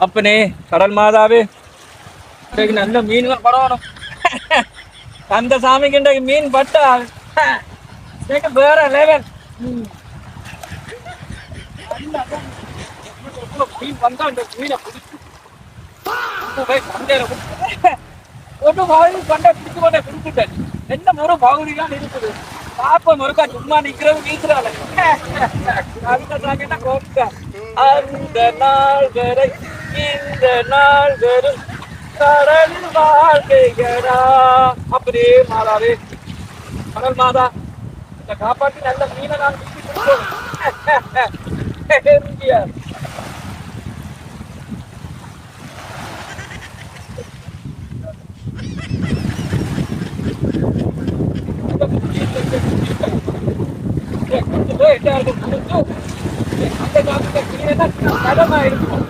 அப்பனே கடல் மாதாவே நல்ல மீன்கள் படணும். அந்த சாமிக்கு மீன் பட்டா வேற லெவல். மீன் வந்தா அந்த மீனை பிடிச்சு ஒன்று வாங்கி கொண்டே பிடிச்சு கொண்டே பிடிச்சிட்டேன். என்ன முறை பகுதிதான் இருக்குது. பாப்பம் இருக்கா சும்மா நிக்கிறது நீக்கிறாள். அந்த சாமியா கோபிக்கா அந்த நாள் வரை இந்த நாள் வரும் கடல் வாழ்க்கையடா. அப்படியே மாதாவே கடல் மாதா இந்த காப்பாற்றி நல்ல மீனை நான் கடமாயிருக்கும்.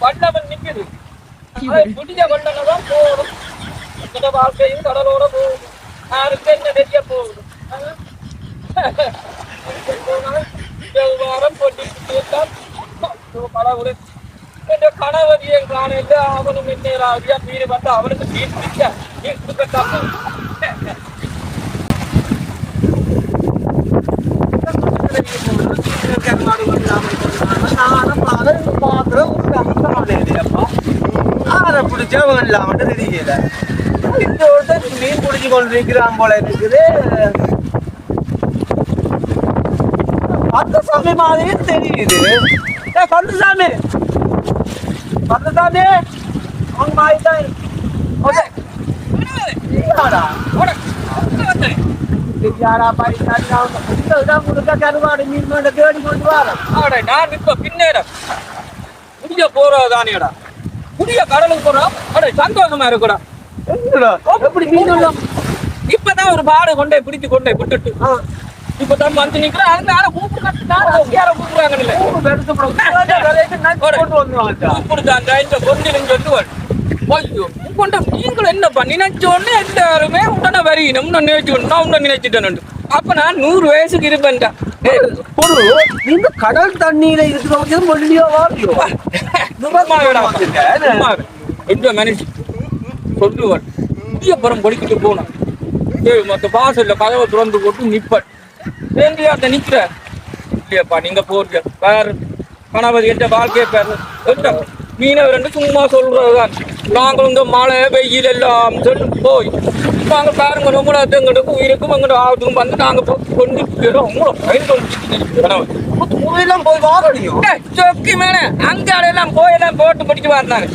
வல்லவன் நிக்குது. புதிய வல்லதான் போகும். வாழ்க்கையும் கடலோட போகும். யாருக்கு என்ன தெரிய போகுது. கணவதியை காணையில அவனும் என்ன மீன் வந்து அவனுக்கு மீன் பிடிக்க மீன் கொடுக்க பிடிச்சவங்க இல்லாம தெரியல. இந்த மீன் பிடிச்சு கொண்டிருக்கிறான் போல இருக்குது. கந்தசாமி மாதிரி தெரியுது. கந்தசாமி கந்தசாமி அவங்க மாதிரிதான் கருவாடு மீன் தேடி கொண்டு வர நான் இப்ப பின்னேறம் புதிய போறதானேடா. புதிய கடலுக்கு போறோம். சந்தோஷமா இருக்கடா. எப்படி மீன் இப்பதான் ஒரு பாடு கொண்டே பிடிச்சு கொண்டே விட்டுட்டு இப்பதான் வந்து நிக்கிறேன். அதனால நீங்கள் என்ன பண்ணி நினைச்சோன்னு எல்லாருமே உடனே வரையணும் நினைச்சிட்டேன். அப்ப நான் 100 வயசுக்கு இருப்பேன். கடல் தண்ணீர சொல்லுவார். புதிய பரம் படிக்கிட்டு போனேன். மொத்த வாசல்ல கதவை திறந்து போட்டு நிப்பேன். வேண்டியாட்ட நிக்கிற இல்லையாப்பா நீங்க போறீங்க வேறு கணவதி என்ற வாழ்க்கையை பேர் மீனவர் என்று சும்மா சொல்றதுதான். நாங்கள் இந்த மழை வெயில் எல்லாம் சொல்லி போய் நாங்கள் பாருங்க நம்மள எங்களுக்கு உயிருக்கும் எங்களோட ஆபத்துக்கும் வந்து நாங்கள் கொண்டு போயிடும். உங்களை பயன் போய் வாங்கணும். சொக்கி மேலே அங்க எல்லாம் போயெல்லாம் போட்டு பிடிச்சு வந்தாங்க.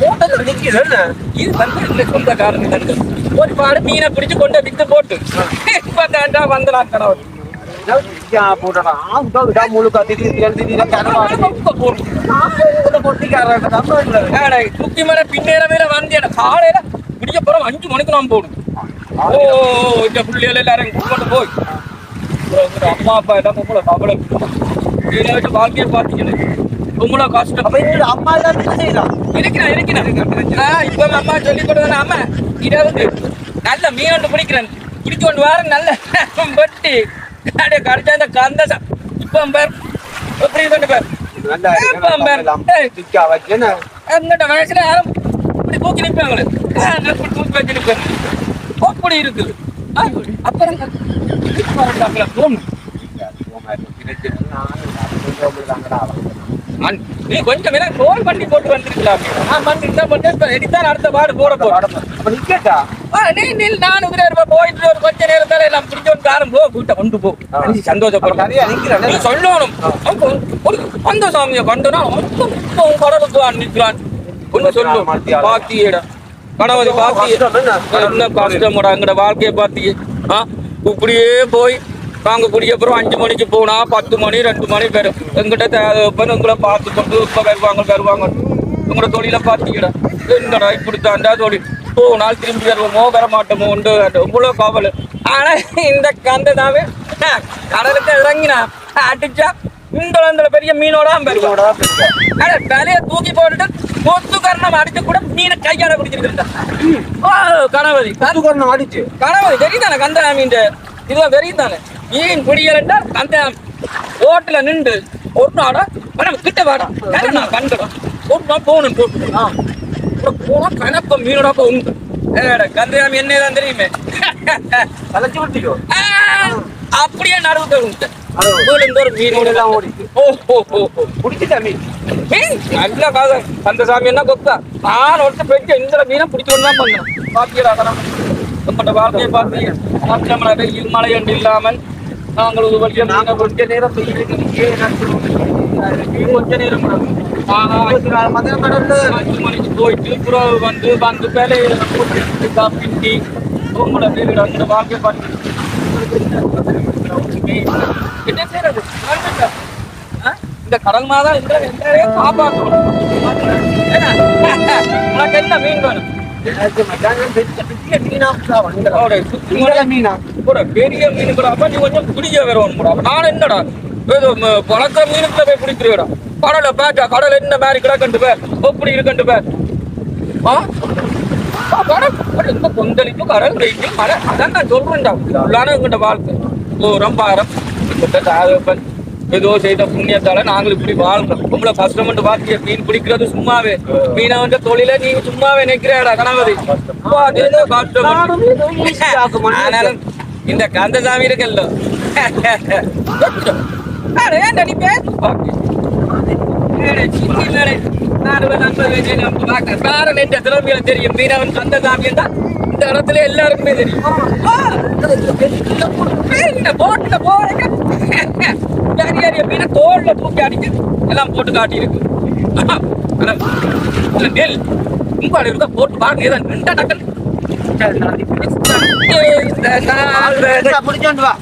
இது வந்து இல்லை சொந்தக்காரங்க ஒரு பாடு மீனை பிடிச்சு கொண்டு வித்து போட்டு இப்ப வந்து நான் கணவர் முக்கியமான பின்னேற வந்து காலையில பிடிக்க போறோம். 5 மணிக்கு நான் போடும். இந்த பிள்ளைகள் எல்லாரும் கொண்டு போய் அம்மா அப்பா எல்லாம் உங்களை கவலை வாழ்க்கையை பார்த்தீங்கன்னா ரொம்ப கஷ்டம். அம்மா இருக்கிறேன் இப்ப அம்மா சொல்லி கொடுத்தா அம்மா இதாவது நல்ல மீன் பிடிக்கிறேன் பிடிச்சு கொண்டு வர நல்ல வெட்டி கடிச்சா இந்த கந்தசம் இப்ப பேர் எப்படி பேர் எங்கிட்ட வயசுல யாரும் இப்படி தூக்கி நிற்பாங்களே தூக்கி வச்சு நிற்பேன். அப்படி இருக்குது. அப்புறம் நீ கொஞ்சம் கோல் பண்ணி போட்டு வந்துருக்கலாம். எடுத்தான் அடுத்த பாடு போட போறேன். நானும் போயிட்டு ஒரு கொஞ்ச நேரத்தால எல்லாம் பிடிச்சவன் காரம் கொண்டு போ சந்தோஷப்படுறேன் சொல்லணும். அந்த சாமியை கண்டுனா கடலுக்கு நிற்கிறான் சொல்லும். பாத்தியடா கணவதி பாத்திய என்ன கஷ்டமோட எங்கட வாழ்க்கையை பாத்தியே. இப்படியே போய் நாங்கள் குடியப்புறம் 5 மணிக்கு போனா 10 மணி 2 மணி பேரும் எங்கிட்ட உங்களை பார்த்து கொண்டு இப்போ வருவாங்க உங்களோட தொழிலை பார்த்தீங்கடா. என்னடா இப்படித்தாண்டா தொழில் போனால் திரும்பி வருவோமோ வர மாட்டோமோ உண்டு இவ்வளோ கவலை. ஆனால் இந்த கந்ததாவே கடலுக்கு இறங்கினா அடிச்சா இந்த பெரிய மீனோட தலையை தூக்கி போட்டுட்டு கொத்து கரணம் அடிச்சு கூட மீனை கையால பிடிச்சிருக்கா கணபதி காரணம் அடிச்சு கணபதி தெரியுதானே கந்தசாமி இதுதான் தெரியுதானே மீன் பிடிக்கலண்டா அந்த ஓட்டுல நின்று ஒரு நாடா மேடம் கிட்ட வாடா நான் கண்டுடும் ஒரு நாள் போகணும் போட்டு போனா கணப்ப மீனோட உண்டு கந்தசாமி என்னதான் தெரியுமே கலைச்சு விட்டுக்கோ அப்படியே நடுவுக்கு உண்டு மீனோட எல்லாம் ஓடிச்சு பிடிச்சிட்டா மீன் நல்ல காதல் கந்தசாமி என்ன கொத்தா நான் ஒருத்த பெரிய இந்த மீனை பிடிக்கணும் தான் பண்ணேன் பாத்தியடா நம்மளோட வாழ்க்கையை பார்த்தீங்க வெயில் மழை ஒன்று இல்லாமல் நாங்கள் ஒரு வழியா நாங்கள் கொஞ்ச நேரம் கொஞ்ச நேரம் மணிக்கு போயிட்டு புறவு வந்து வேலையில போட்டு பிட்டி உங்களோட வீடு அந்த வாழ்க்கை பார்த்து என்ன செய்யறது இந்த கடல் மாதான் இந்த காப்பாற்றணும் உனக்கு என்ன மீன் வேணும் பெரிய மீன் கூட அப்ப நீ கொஞ்சம் பிடிக்க வரணும் நான் என்னடா பழக்க மீனுக்குள்ள போய் பிடிக்கிறேடா கடலை பேட்டா கடல் என்ன மாதிரி கிடக்கண்டு பேர் எப்படி இருக்கண்டு பேர் கொந்தளிப்பு கடல் வெயிட்டிங் மழை அதான் நான் சொல்றேன்டா உள்ளான வாழ்க்கை தூரம் பாரம் ஏதோ செய்த புண்ணியத்தால நாங்கள் இப்படி வாழ்றோம் உங்களை கஷ்டப்பட்டு பார்த்திய மீன் பிடிக்கிறது சும்மாவே மீனை வந்து தொழில நீங்க சும்மாவே நினைக்கிறேடா கணபதி ஆனாலும் இந்த கந்தசாமி இருக்கல்ல நீ பேசு தெரியும் மீனவன் கந்தசாமி தான் இந்த இடத்துல எல்லாருக்குமே தெரியும் போட்டுல போறேன் மீனை தோல்ல தூக்கி அடிச்சு எல்லாம் போட்டு காட்டி இருக்கு நெல் உங்களோட இருக்க போட்டு பாருங்க பிடிச்சோண்டு வா